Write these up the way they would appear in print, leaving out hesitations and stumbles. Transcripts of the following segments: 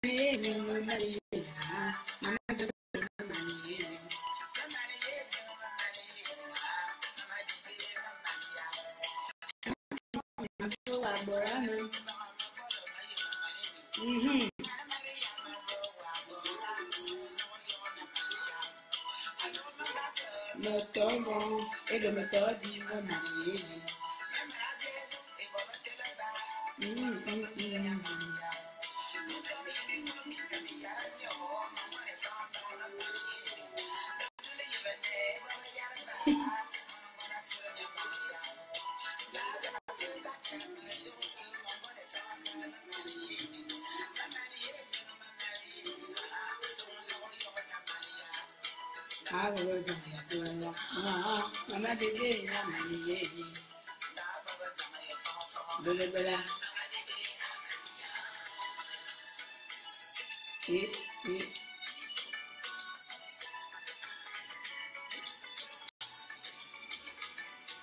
Et de me dire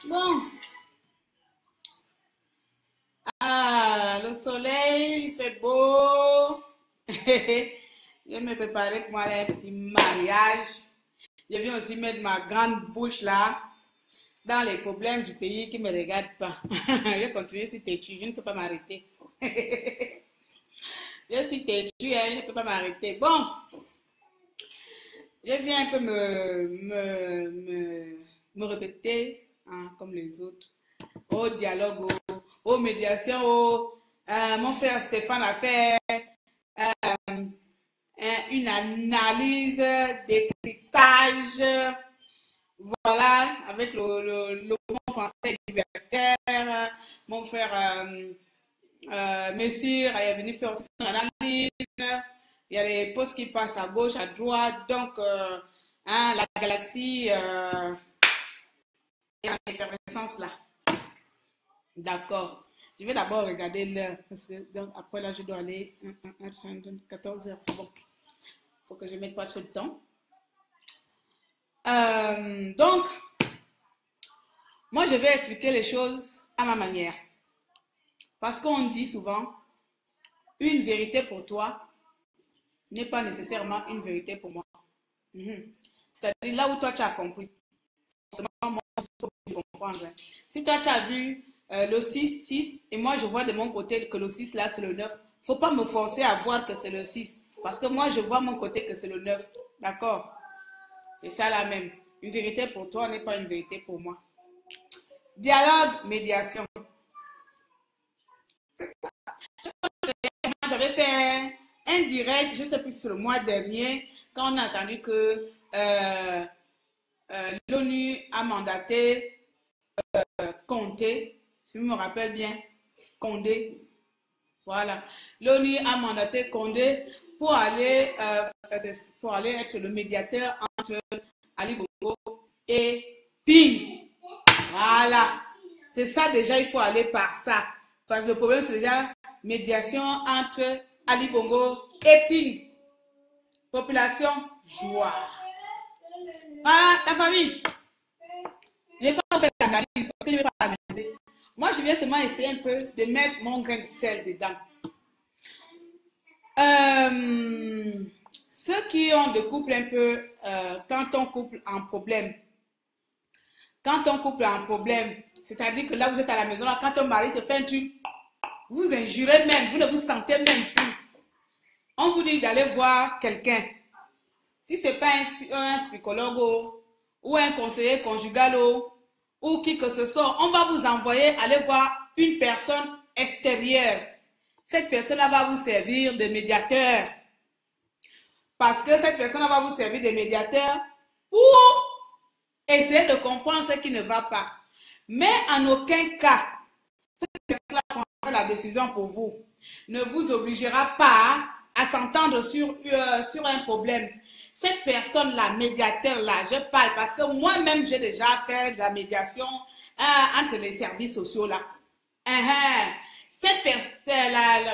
bon. Ah, le soleil, il fait beau. Je vais me préparer pour aller à un petit mariage. Je viens aussi mettre ma grande bouche là dans les problèmes du pays qui ne me regardent pas. Je vais continuer sur têtu, je ne peux pas m'arrêter. Je suis têtu, je ne peux pas m'arrêter. Bon, je viens un peu me répéter hein, comme les autres. Au dialogue, aux médiations, mon frère Stéphane a fait une analyse, décryptage, voilà, avec le mouvement français universitaire. Mon frère Messire est venu faire aussi son analyse. Il y a des postes qui passent à gauche, à droite, donc hein, la galaxie est en effervescence là. D'accord. Je vais d'abord regarder l'heure parce que donc, après là, je dois aller 14 heures. C'est bon. Il faut que je ne mette pas trop de temps. Donc, moi, je vais expliquer les choses à ma manière. Parce qu'on dit souvent, une vérité pour toi n'est pas nécessairement une vérité pour moi. C'est-à-dire là où toi, tu as compris. Forcément, moi, je peux comprendre. Si toi, tu as vu le 6 et moi je vois de mon côté que le 6 là c'est le 9, faut pas me forcer à voir que c'est le 6 parce que moi je vois mon côté que c'est le 9, d'accord? C'est ça la même. Une vérité pour toi n'est pas une vérité pour moi. Dialogue, médiation. J'avais fait un direct, je sais plus, sur le mois dernier, quand on a entendu que l'ONU a mandaté Condé. Si je me rappelle bien, Condé, voilà. L'ONU a mandaté Condé pour aller être le médiateur entre Ali Bongo et Ping. Voilà. C'est ça déjà, il faut aller par ça. Parce que le problème, c'est déjà médiation entre Ali Bongo et Ping. Population, joie. Ah, ta famille. Je n'ai pas fait l'analyse parce que je ne vais pas analyser. Moi, je viens seulement essayer un peu de mettre mon grain de sel dedans. Ceux qui ont des couples un peu, quand ton couple a un problème, c'est-à-dire que là, vous êtes à la maison, là, quand ton mari te fait un truc, vous injurez même, vous ne vous sentez même plus. On vous dit d'aller voir quelqu'un. Si ce n'est pas un psychologue ou un conseiller conjugal ou qui que ce soit, on va vous envoyer aller voir une personne extérieure. Cette personne-là va vous servir de médiateur. Parce que cette personne-là va vous servir de médiateur pour essayer de comprendre ce qui ne va pas. Mais en aucun cas, cette personne-là prendra la décision pour vous. Ne vous obligera pas à s'entendre sur un problème. Cette personne-là, médiateur-là, je parle parce que moi-même, j'ai déjà fait de la médiation entre les services sociaux là.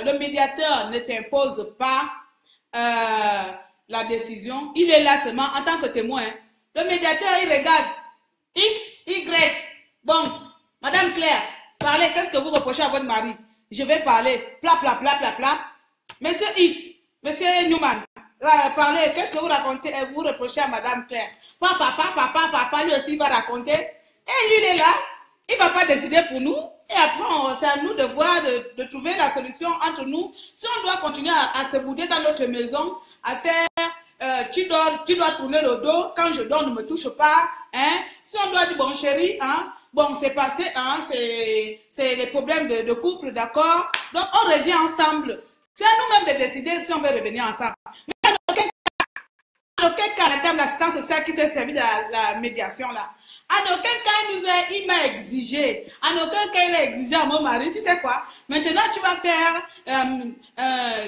Le médiateur ne t'impose pas la décision. Il est là seulement en tant que témoin. Le médiateur, il regarde X, Y. Bon, Madame Claire, parlez, qu'est-ce que vous reprochez à votre mari? Je vais parler, pla, pla, pla, pla, pla. Monsieur X, Monsieur Newman, parlez, qu'est-ce que vous racontez, vous reprochez à Madame Claire? Papa, lui aussi va raconter. Et lui, il est là, il ne va pas décider pour nous. Et après, c'est à nous de voir, de trouver la solution entre nous. Si on doit continuer à se bouder dans notre maison, à faire, tu dois tourner le dos, quand je dors, ne me touche pas. Hein? Si on doit dire, bon chéri, hein? Bon, c'est passé, hein? C'est les problèmes de couple, d'accord? Donc, on revient ensemble. C'est à nous-mêmes de décider si on veut revenir ensemble. Mais en aucun cas, la dame d'assistance sociale qui s'est servie de la médiation là, en aucun cas, il m'a exigé. En aucun cas, il a exigé à mon mari, tu sais quoi? Maintenant, tu vas faire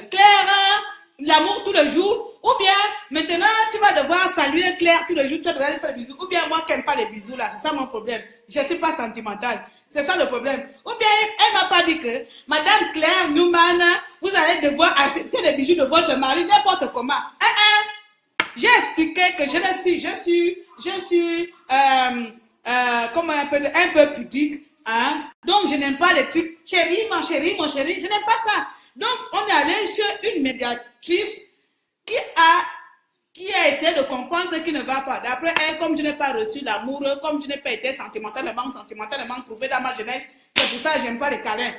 Claire, l'amour tous les jours. Ou bien, maintenant, tu vas devoir saluer Claire tous les jours, tu vas devoir lui faire des bisous. Ou bien, moi qui n'aime pas les bisous là, c'est ça mon problème. Je ne suis pas sentimentale. C'est ça le problème. Ou bien, elle m'a pas dit que, Madame Claire Newman, vous allez devoir accepter les bijoux de votre mari n'importe comment. J'ai expliqué que je suis comment un peu pudique, hein. Donc, je n'aime pas les trucs, chérie, mon chéri, je n'aime pas ça. Donc, on est allé sur une médiatrice qui a essayé de comprendre ce qui ne va pas. D'après elle, comme je n'ai pas reçu l'amour, comme je n'ai pas été sentimentalement prouvé dans ma jeunesse, c'est pour ça que je n'aime pas les câlins.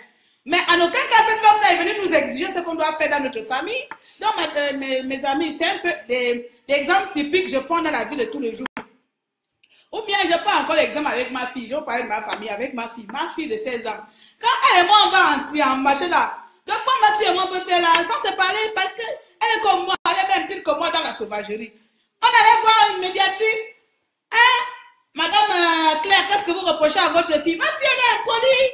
Mais en aucun cas, cette femme-là est venue nous exiger ce qu'on doit faire dans notre famille. Donc, mes amis, c'est un peu des exemples typiques que je prends dans la vie de tous les jours. Ou bien, je prends encore l'exemple avec ma fille. Je vais parler de ma famille avec ma fille de 16 ans. Quand elle et moi, on va en marché là, deux fois ma fille et moi, on peut faire là, sans se parler, parce qu'elle est comme moi, elle est même pire que moi dans la sauvagerie. On allait voir une médiatrice. Hein? Madame Claire, qu'est-ce que vous reprochez à votre fille? Ma fille, elle est impolie.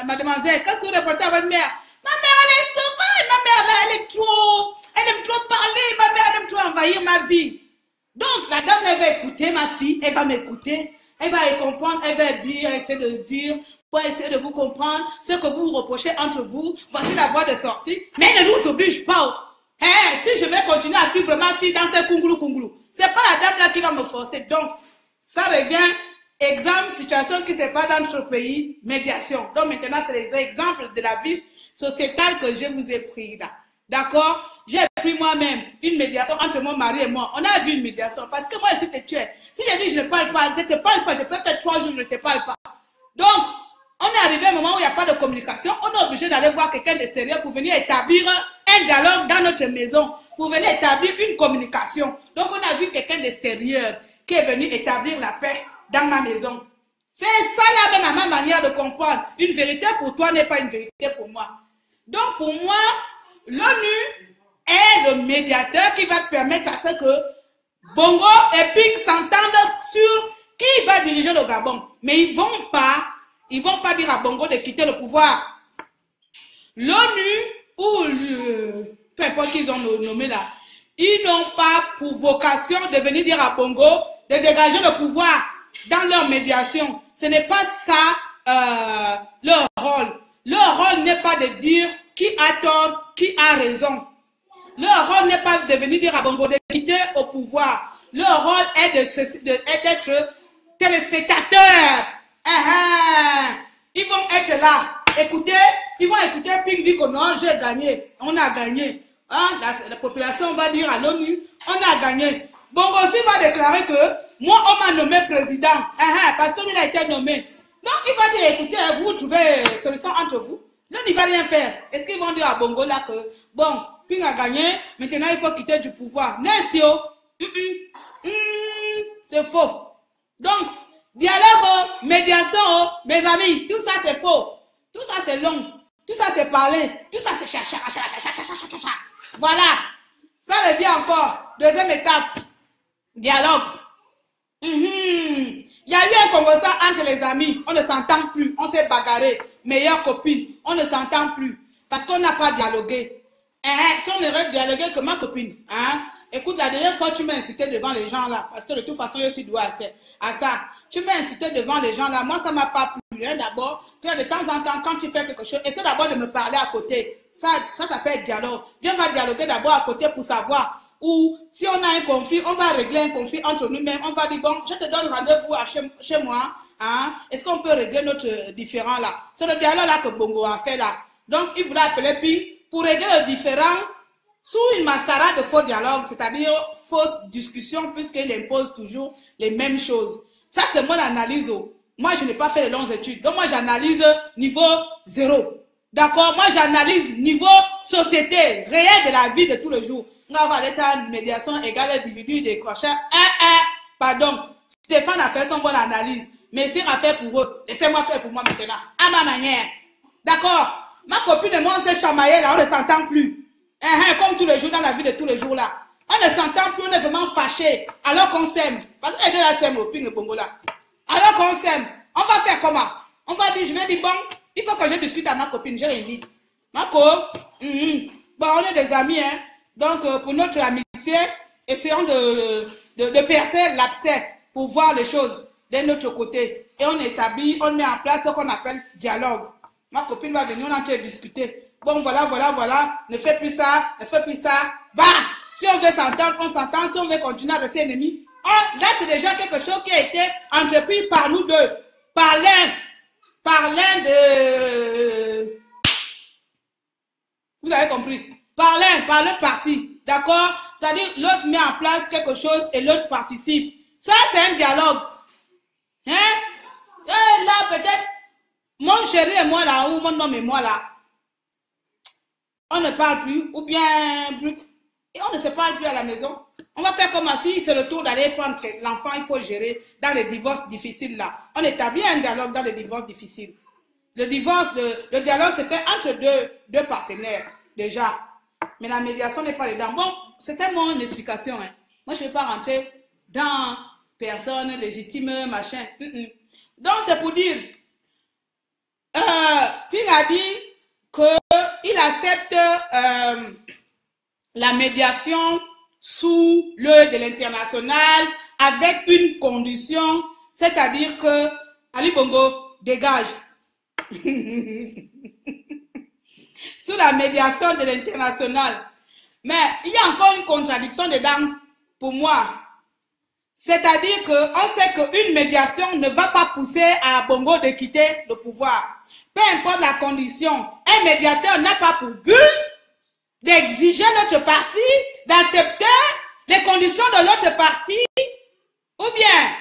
Mademoiselle, qu'est-ce que vous reprochez à votre mère? Ma mère, elle est sauvage. Ma mère, là, elle aime trop parler. Ma mère, elle aime trop envahir ma vie. Donc, la dame, elle va écouter ma fille, elle va m'écouter, elle va y comprendre, elle va dire, essayer de dire, pour essayer de vous comprendre ce que vous reprochez entre vous. Voici la voie de sortie. Mais elle ne nous oblige pas. Hein, si je vais continuer à suivre ma fille dans ce kungoulou, c'est pas la dame là qui va me forcer. Donc, ça revient. Exemple, situation qui se passe dans notre pays, médiation. Donc maintenant, c'est les exemples de la vie sociétale que je vous ai pris là. D'accord? J'ai pris moi-même une médiation entre mon mari et moi. On a vu une médiation parce que moi, je suis tué. Si je dis je ne parle pas, je ne te parle pas, je peux faire 3 jours, je ne te parle pas. Donc, on est arrivé à un moment où il n'y a pas de communication. On est obligé d'aller voir quelqu'un d'extérieur pour venir établir un dialogue dans notre maison, pour venir établir une communication. Donc, on a vu quelqu'un d'extérieur qui est venu établir la paix dans ma maison. C'est ça la même manière de comprendre. Une vérité pour toi n'est pas une vérité pour moi. Donc pour moi, l'ONU est le médiateur qui va permettre à ce que Bongo et Ping s'entendent sur qui va diriger le Gabon. Mais ils vont pas dire à Bongo de quitter le pouvoir. L'ONU ou peu importe qu'ils ont nommé là, ils n'ont pas pour vocation de venir dire à Bongo de dégager le pouvoir. Dans leur médiation, ce n'est pas ça leur rôle. Leur rôle n'est pas de dire qui a tort, qui a raison. Leur rôle n'est pas de venir dire à Bongo de quitter au pouvoir. Leur rôle est d'être téléspectateurs. Ils vont être là. Écoutez, ils vont écouter, puis ils disent que non, j'ai gagné. On a gagné. Hein? La population va dire à l'ONU, on a gagné. Bongo aussi va déclarer que moi, on m'a nommé président, parce que lui a été nommé. Donc, il va dire, écoutez, vous trouvez solution entre vous. Là, il ne va rien faire. Est-ce qu'ils vont dire à Bongo là que, bon, Ping a gagné, maintenant il faut quitter du pouvoir. Nessio, c'est faux. Donc, dialogue, médiation, mes amis, tout ça c'est faux. Tout ça c'est long. Tout ça c'est parler. Tout ça c'est chacha. Voilà. Ça revient encore. Deuxième étape. Dialogue. Il y a eu un conversation entre les amis. On ne s'entend plus. On s'est bagarré. Meilleure copine. On ne s'entend plus. Parce qu'on n'a pas dialogué. Si on aurait dialogué que ma copine. Écoute, la dernière fois, tu m'as insulté devant les gens là. Parce que de toute façon, je suis douée à ça. Tu m'as insulté devant les gens là. Moi, ça ne m'a pas plu. D'abord, de temps en temps, quand tu fais quelque chose, essaie d'abord de me parler à côté. Ça s'appelle dialogue. Viens, on va dialoguer d'abord à côté pour savoir. Ou si on a un conflit, on va régler un conflit entre nous-mêmes. On va dire, bon, je te donne rendez-vous chez moi. Est-ce qu'on peut régler notre différend là? C'est le dialogue là que Bongo a fait là. Donc, il voulait appeler Ping pour régler le différend sous une mascarade de faux dialogue, c'est-à-dire fausse discussion, puisqu'il impose toujours les mêmes choses. Ça, c'est mon analyse. Moi, je n'ai pas fait de longues études. Donc, moi, j'analyse niveau 0. D'accord? Moi, j'analyse niveau société, réel de la vie de tous les jours. On va avoir l'état de médiation égale individu des crochets. Pardon. Stéphane a fait son bonne analyse. Mais c'est à faire pour eux. Laissez-moi faire pour moi maintenant. À ma manière. D'accord? Ma copine et moi, on s'est chamaillé là, on ne s'entend plus. Comme tous les jours dans la vie de tous les jours là. On ne s'entend plus, on est vraiment fâchés. Alors qu'on s'aime. Parce que les deux là s'aiment au Ping et Bongo là. Alors qu'on s'aime. On va faire comment? On va dire, je vais dire, bon, il faut que je discute à ma copine, je l'invite. Ma copine, bon, on est des amis, hein. Donc, pour notre amitié, essayons de percer l'abcès pour voir les choses d'un autre côté. Et on établit, on met en place ce qu'on appelle dialogue. Ma copine va venir, on est en train de discuter. Bon, voilà, ne fais plus ça, Bah, si on veut s'entendre, on s'entend. Si on veut continuer à rester ennemis, là, c'est déjà quelque chose qui a été entrepris par nous deux. Par l'un de... Vous avez compris? Par le parti. D'accord? C'est-à-dire, l'autre met en place quelque chose et l'autre participe. Ça, c'est un dialogue. Hein? Et là, peut-être, mon chéri et moi là, ou mon homme et moi là, on ne parle plus, ou bien, et on ne se parle plus à la maison. On va faire comme si c'est le tour d'aller prendre l'enfant, il faut gérer dans les divorces difficiles là. On établit un dialogue dans les divorces difficiles. Le dialogue se fait entre deux partenaires, déjà. Mais la médiation n'est pas dedans. Bon, c'était mon explication. Hein. Moi, je ne vais pas rentrer dans personne légitime, machin. Donc, c'est pour dire, Ping a dit qu'il accepte la médiation sous l'œil de l'international avec une condition, c'est-à-dire que Ali Bongo dégage. Sous la médiation de l'international. Mais il y a encore une contradiction dedans pour moi. C'est-à-dire qu'on sait qu'une médiation ne va pas pousser à Bongo de quitter le pouvoir. Peu importe la condition, un médiateur n'a pas pour but d'exiger notre parti, d'accepter les conditions de l'autre parti, ou bien,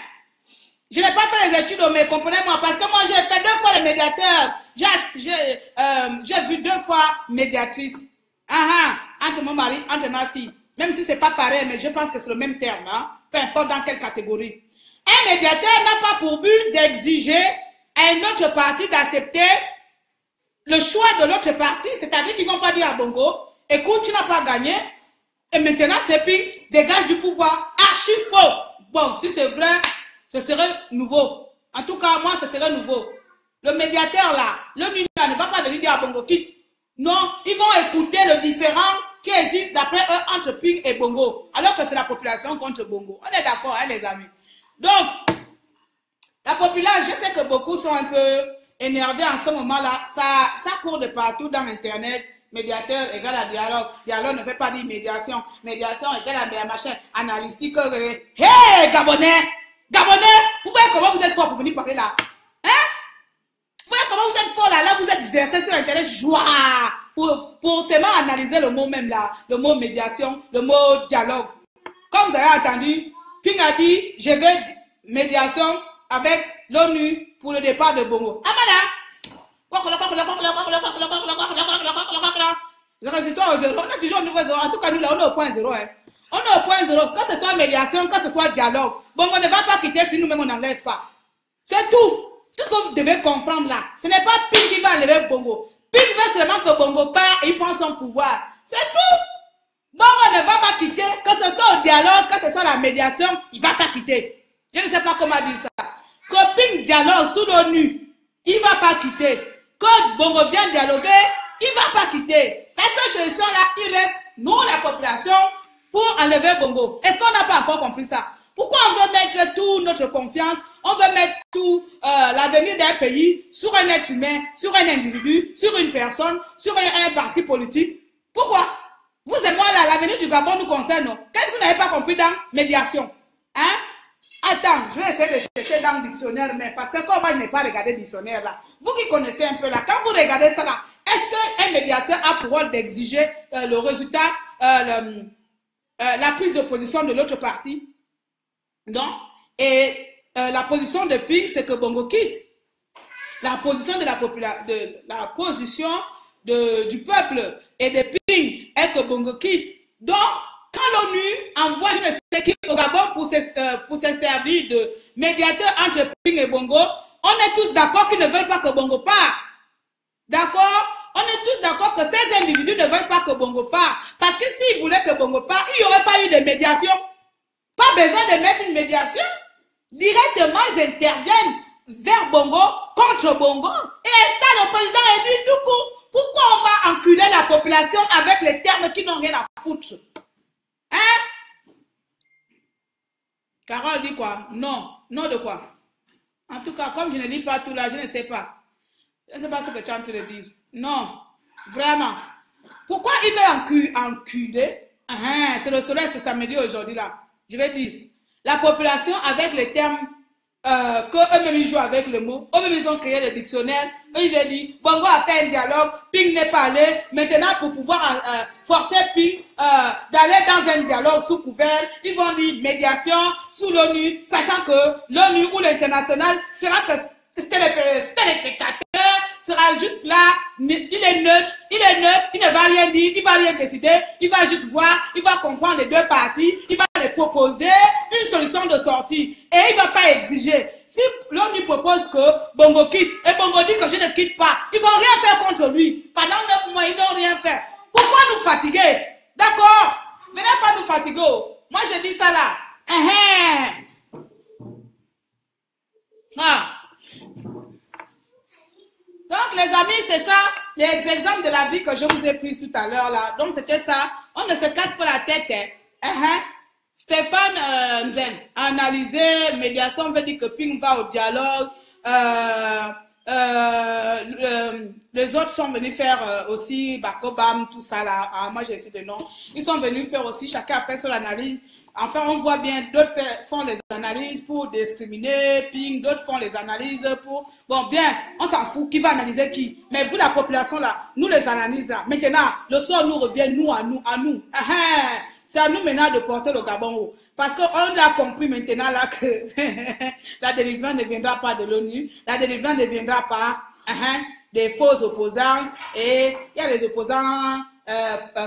je n'ai pas fait les études, mais comprenez-moi, parce que moi j'ai fait 2 fois le médiateur, j'ai vu 2 fois médiatrice, entre mon mari, entre ma fille, même si c'est pas pareil, mais je pense que c'est le même terme, hein? Peu importe dans quelle catégorie. Un médiateur n'a pas pour but d'exiger à une autre partie d'accepter le choix de l'autre partie, c'est-à-dire qu'ils ne vont pas dire à Bongo, écoute, tu n'as pas gagné, et maintenant c'est Ping, dégage du pouvoir, archi faux. Bon, si c'est vrai, ce serait nouveau. En tout cas, moi, ce serait nouveau. Le médiateur là, l'ONU là ne va pas venir dire à Bongo quitte. Non, ils vont écouter le différend qui existe d'après eux entre Ping et Bongo, alors que c'est la population contre Bongo. On est d'accord, hein, les amis. Donc, la population, je sais que beaucoup sont un peu énervés en ce moment-là. Ça court de partout dans Internet. Médiateur égale à dialogue. Dialogue ne fait pas dire médiation. Médiation égale à machin analytique. Hey, Gabonais! Gabonais! Vous voyez comment vous êtes fort pour venir parler là? Hein? Vous voyez comment vous êtes fort là? Là, vous êtes versé sur Internet. Joie! Pour seulement analyser le mot même là. Le mot médiation, le mot dialogue. Comme vous avez entendu, Ping a dit, je vais médiation avec l'ONU pour le départ de Bongo. Amana! Le résultat au 0. On est toujours au niveau 0. En tout cas, nous là, on est au point 0. Hein. On est au point 0. Que ce soit médiation, que ce soit dialogue. Bongo ne va pas quitter si nous-mêmes on n'enlève pas. C'est tout. Tout ce que vous devez comprendre là. Ce n'est pas Ping qui va enlever Bongo. Ping veut seulement que Bongo part et il prend son pouvoir. C'est tout. Bongo ne va pas quitter. Que ce soit au dialogue, que ce soit la médiation, il ne va pas quitter. Je ne sais pas comment dire ça. Que Ping dialogue sous l'ONU, il ne va pas quitter. Que Bongo vienne dialoguer, il ne va pas quitter. La seule solution là, il reste, nous, la population, pour enlever Bongo. Est-ce qu'on n'a pas encore compris ça? Pourquoi on veut mettre toute notre confiance, on veut mettre tout l'avenir d'un pays sur un être humain, sur un individu, sur une personne, sur un parti politique? Pourquoi? Vous et moi là, l'avenir du Gabon nous concerne, non? Qu'est-ce que vous n'avez pas compris dans médiation? Hein? Attends, je vais essayer de chercher dans le dictionnaire, mais parce que comme moi je n'ai pas regardé le dictionnaire là, vous qui connaissez un peu là, quand vous regardez ça là, est-ce qu'un pour rôle d'exiger le résultat, la prise de position de l'autre partie. Donc, et la position de Ping, c'est que Bongo quitte. La position de du peuple et de Ping est que Bongo quitte. Donc, quand l'ONU envoie je ne sais qui au Gabon pour se servir de médiateur entre Ping et Bongo, on est tous d'accord qu'ils ne veulent pas que Bongo parte. D'accord? On est tous d'accord que ces individus ne veulent pas que Bongo parte. Parce que s'ils voulaient que Bongo parte, il n'y aurait pas eu de médiation. Pas besoin de mettre une médiation. Directement, ils interviennent vers Bongo, contre Bongo, et installent le président élu tout court. Pourquoi on va enculer la population avec les termes qui n'ont rien à foutre? Hein? Carole dit quoi? Non. Non de quoi? En tout cas, comme je ne lis pas tout là, je ne sais pas. Je ne sais pas ce que tu es en train de dire. Non. Vraiment. Pourquoi il veut enculer? C'est le soleil, c'est samedi aujourd'hui là. Je vais dire. La population avec les termes qu'eux-mêmes ils jouent avec le mot. Eux-mêmes ils ont créé le dictionnaire. Eux ils veulent dire, Bongo a fait un dialogue, Ping n'est pas allé. Maintenant pour pouvoir forcer Ping d'aller dans un dialogue sous couvert, ils vont dire médiation sous l'ONU, sachant que l'ONU ou l'international sera que téléspectateur, sera juste là, il est neutre, il ne va rien dire, il va rien décider, il va juste voir, il va comprendre les deux parties, il va les proposer une solution de sortie et il ne va pas exiger. Si l'ONU propose que Bongo quitte et Bongo dit que je ne quitte pas, ils ne vont rien faire contre lui. Pendant 9 mois, ils n'ont rien fait. Pourquoi nous fatiguer? D'accord? Venez pas nous fatiguer. Moi, je dis ça là. Ah. Donc, les amis, c'est ça, les exemples de la vie que je vous ai pris tout à l'heure là. Donc, c'était ça. On ne se casse pas la tête. Stéphane Nzen a analysé, médiation veut dire que Ping va au dialogue. Les autres sont venus faire aussi Bakobam, tout ça là. Ah, moi, j'ai essayé de nom. Ils sont venus faire aussi, chacun a fait son analyse. Enfin, on voit bien, d'autres font les analyses pour discriminer, Ping, d'autres font les analyses pour... Bon, bien, on s'en fout, qui va analyser qui? Mais vous, la population là, nous les analyses là, maintenant, le sort nous revient, nous, à nous. C'est à nous maintenant de porter le Gabon haut. Parce qu'on a compris maintenant là que la délivrance ne viendra pas de l'ONU, la délivrance ne viendra pas des faux opposants, et il y a les opposants...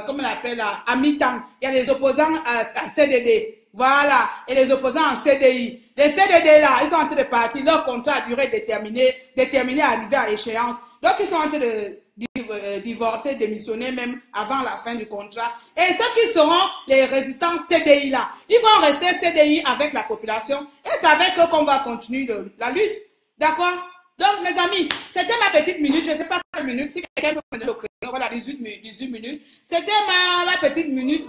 comment on appelle là, à mi-temps. Il y a les opposants à CDD. Voilà. Et les opposants en CDI. Les CDD là, ils sont en train de partir. Leur contrat a duré déterminé, arrivé à échéance. Donc, ils sont en train de divorcer, démissionner même avant la fin du contrat. Et ceux qui seront les résistants CDI là, ils vont rester CDI avec la population. Et c'est avec eux qu'on va continuer la lutte. D'accord? Donc, mes amis, c'était ma petite minute. Je ne sais pas quelle minute. Si quelqu'un peut me donner le créneau, voilà, 18 minutes. C'était ma petite minute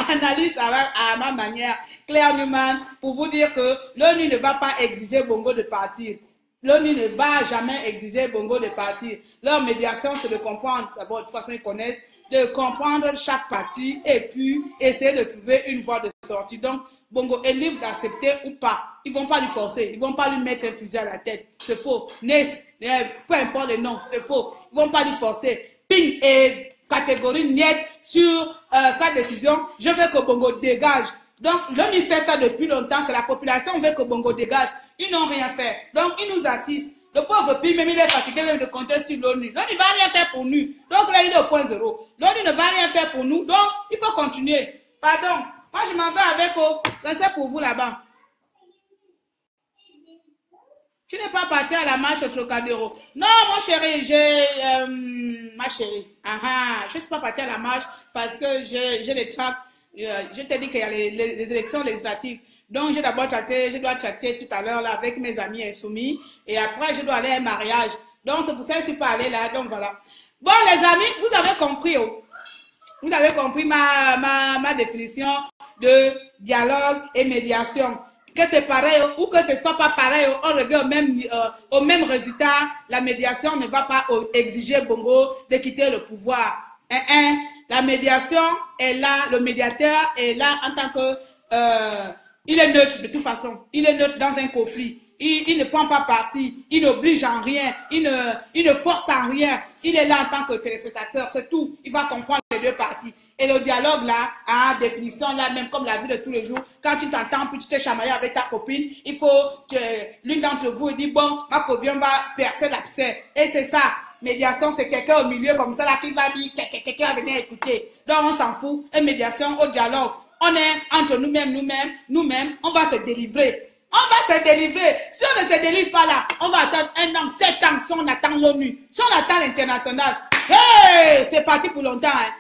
analyse à ma manière. Claire Newman, pour vous dire que l'ONU ne va pas exiger Bongo de partir. L'ONU ne va jamais exiger Bongo de partir. Leur médiation, c'est de comprendre, d'abord, de toute façon, ils connaissent, de comprendre chaque partie et puis essayer de trouver une voie de sortie. Donc, Bongo est libre d'accepter ou pas. Ils ne vont pas lui forcer. Ils ne vont pas lui mettre un fusil à la tête. C'est faux. Peu importe le nom, c'est faux. Ils ne vont pas lui forcer. Ping est catégorie net sur sa décision. Je veux que Bongo dégage. Donc, l'ONU sait ça depuis longtemps, que la population veut que Bongo dégage. Ils n'ont rien fait. Donc, ils nous assistent. Le pauvre Ping, même il est fatigué même de compter sur l'ONU. L'ONU ne va rien faire pour nous. Donc, là, il est au point zéro. L'ONU ne va rien faire pour nous. Donc, il faut continuer. Pardon. Moi, je m'en vais avec eux. Restez pour vous là-bas. Tu n'es pas parti à la marche au Trocadéro. Non, mon chéri, ma chérie. Je ne suis pas parti à la marche parce que j'ai les tracts. Je t'ai dit qu'il y a les élections législatives. Donc, je dois traiter tout à l'heure là avec mes amis insoumis. Et après, je dois aller à un mariage. Donc, c'est pour ça que je ne suis pas allée là. Donc, voilà. Bon, les amis, vous avez compris. Vous avez compris ma définition de dialogue et médiation. Que c'est pareil ou que ce ne soit pas pareil, on revient au même résultat. La médiation ne va pas exiger Bongo de quitter le pouvoir. La médiation est là, le médiateur est là en tant que... il est neutre de toute façon. Il est neutre dans un conflit. il ne prend pas parti, il n'oblige en rien, il ne force en rien. Il est là en tant que téléspectateur, c'est tout. Il va comprendre les deux parties. Et le dialogue là, à définition là, même comme la vie de tous les jours, quand tu t'entends, puis tu t'es chamaillé avec ta copine, il faut que l'une d'entre vous dit, bon, ma copine va percer l'abcès. Et c'est ça. Médiation, c'est quelqu'un au milieu comme ça là qui va dire, quelqu'un va venir écouter. Donc on s'en fout. Et médiation, au dialogue. On est entre nous-mêmes, on va se délivrer. On va se délivrer. Si on ne se délivre pas là, on va attendre 1 an, 7 ans, si on attend l'ONU, si on attend l'international. Hey, c'est parti pour longtemps. Hein.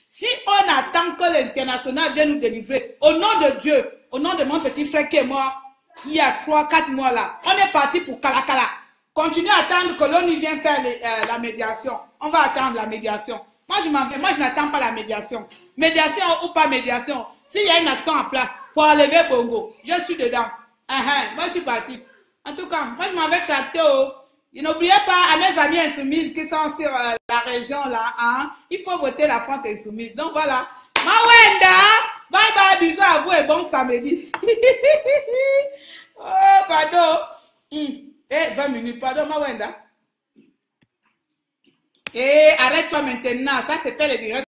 Si on attend que l'international vienne nous délivrer, au nom de Dieu, au nom de mon petit frère qui est mort, il y a 3-4 mois là, on est parti pour Kalakala. Continuez à attendre que l'ONU vienne faire la médiation. On va attendre la médiation. Moi, je m'en vais. Moi, je n'attends pas la médiation. Médiation ou pas médiation. S'il y a une action en place pour enlever Bongo, je suis dedans. Moi, je suis parti. En tout cas, moi, je m'en vais château. Et n'oubliez pas, à mes amis insoumises qui sont sur la région là, hein, il faut voter la France insoumise. Donc voilà. Mawenda, bye bye, bisous à vous et bon samedi. Oh, pardon. 20 minutes, pardon, Mawenda. Arrête-toi maintenant, ça c'est fait le direct.